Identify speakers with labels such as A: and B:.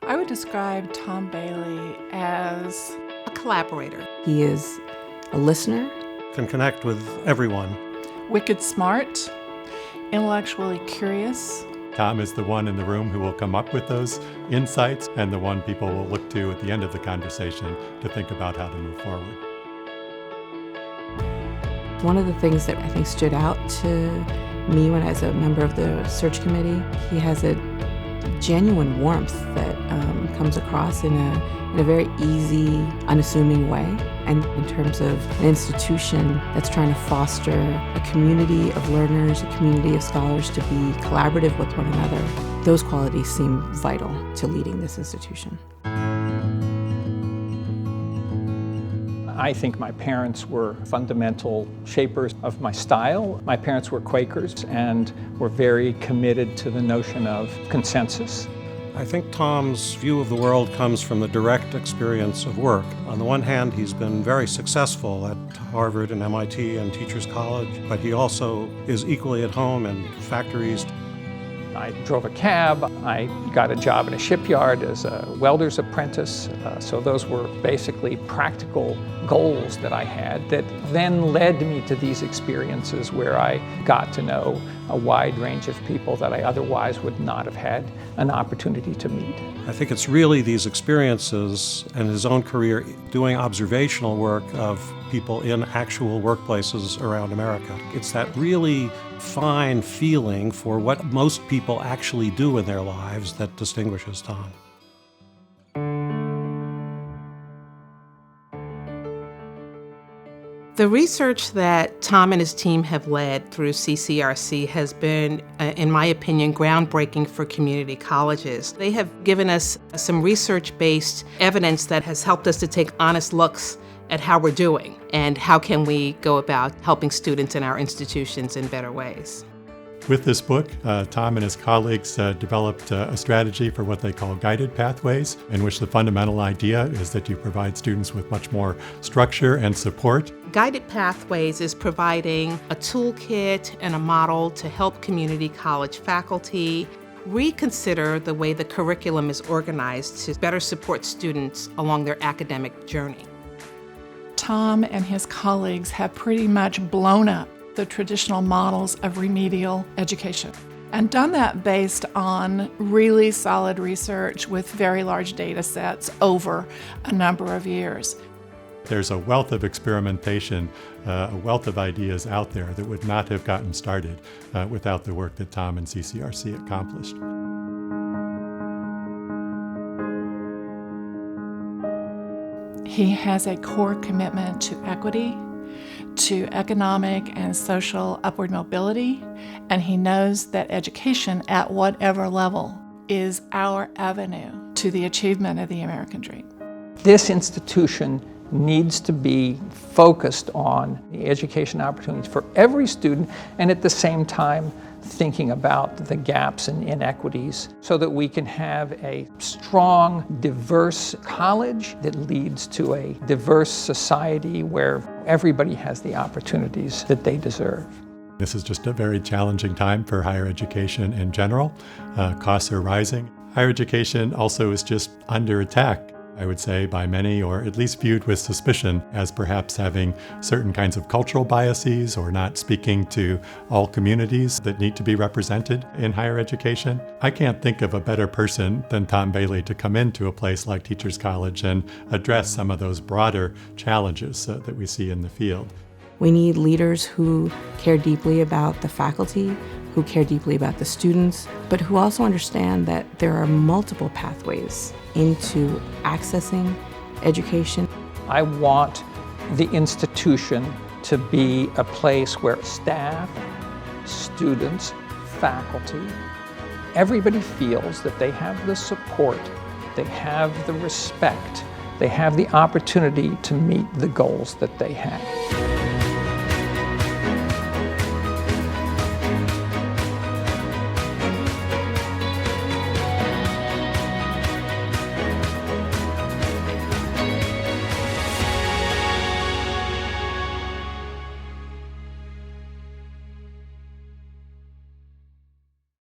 A: I would describe Tom Bailey as
B: a collaborator.
C: He is a listener.
D: Can connect with everyone.
A: Wicked smart, intellectually curious.
E: Tom is the one in the room who will come up with those insights and the one people will look to at the end of the conversation to think about how to move forward.
C: One of the things that I think stood out to me when I was a member of the search committee, he has a genuine warmth that comes across in a very easy, unassuming way. And in terms of an institution that's trying to foster a community of learners, a community of scholars to be collaborative with one another, those qualities seem vital to leading this institution.
F: I think my parents were fundamental shapers of my style. My parents were Quakers and were very committed to the notion of consensus.
D: I think Tom's view of the world comes from the direct experience of work. On the one hand, he's been very successful at Harvard and MIT and Teachers College, but he also is equally at home in factories.
F: I drove a cab. I got a job in a shipyard as a welder's apprentice. So those were basically practical goals that I had that then led me to these experiences where I got to know a wide range of people that I otherwise would not have had an opportunity to meet.
D: I think it's really these experiences and his own career doing observational work of people in actual workplaces around America. It's that really fine feeling for what most people actually do in their lives that distinguishes Tom.
B: The research that Tom and his team have led through CCRC has been, in my opinion, groundbreaking for community colleges. They have given us some research-based evidence that has helped us to take honest looks at how we're doing and how can we go about helping students in our institutions in better ways.
E: With this book, Tom and his colleagues developed a strategy for what they call guided pathways, in which the fundamental idea is that you provide students with much more structure and support.
B: Guided Pathways is providing a toolkit and a model to help community college faculty reconsider the way the curriculum is organized to better support students along their academic journey.
A: Tom and his colleagues have pretty much blown up the traditional models of remedial education and done that based on really solid research with very large data sets over a number of years.
E: There's a wealth of experimentation, a wealth of ideas out there that would not have gotten started without the work that Tom and CCRC accomplished.
A: He has a core commitment to equity, to economic and social upward mobility, and he knows that education at whatever level is our avenue to the achievement of the American dream.
F: This institution needs to be focused on the education opportunities for every student and at the same time thinking about the gaps and inequities so that we can have a strong, diverse college that leads to a diverse society where everybody has the opportunities that they deserve.
E: This is just a very challenging time for higher education in general. Costs are rising. Higher education also is just under attack, I would say, by many, or at least viewed with suspicion as perhaps having certain kinds of cultural biases or not speaking to all communities that need to be represented in higher education. I can't think of a better person than Tom Bailey to come into a place like Teachers College and address some of those broader challenges that we see in the field.
C: We need leaders who care deeply about the faculty, who care deeply about the students, but who also understand that there are multiple pathways into accessing education.
F: I want the institution to be a place where staff, students, faculty, everybody feels that they have the support, they have the respect, they have the opportunity to meet the goals that they have.